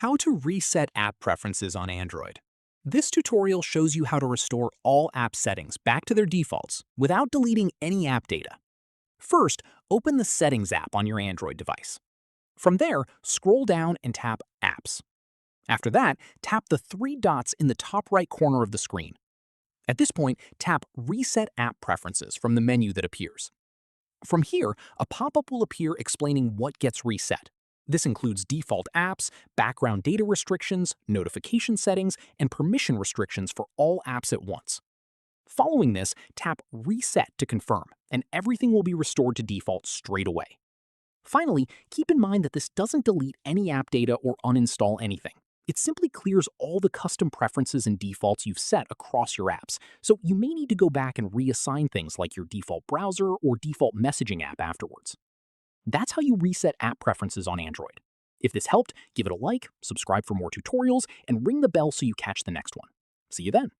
How to reset app preferences on Android. This tutorial shows you how to restore all app settings back to their defaults without deleting any app data. First, open the Settings app on your Android device. From there, scroll down and tap Apps. After that, tap the three dots in the top right corner of the screen. At this point, tap Reset App Preferences from the menu that appears. From here, a pop-up will appear explaining what gets reset. This includes default apps, background data restrictions, notification settings, and permission restrictions for all apps at once. Following this, tap Reset to confirm, and everything will be restored to default straight away. Finally, keep in mind that this doesn't delete any app data or uninstall anything. It simply clears all the custom preferences and defaults you've set across your apps, so you may need to go back and reassign things like your default browser or default messaging app afterwards. That's how you reset app preferences on Android. If this helped, give it a like, subscribe for more tutorials, and ring the bell so you catch the next one. See you then.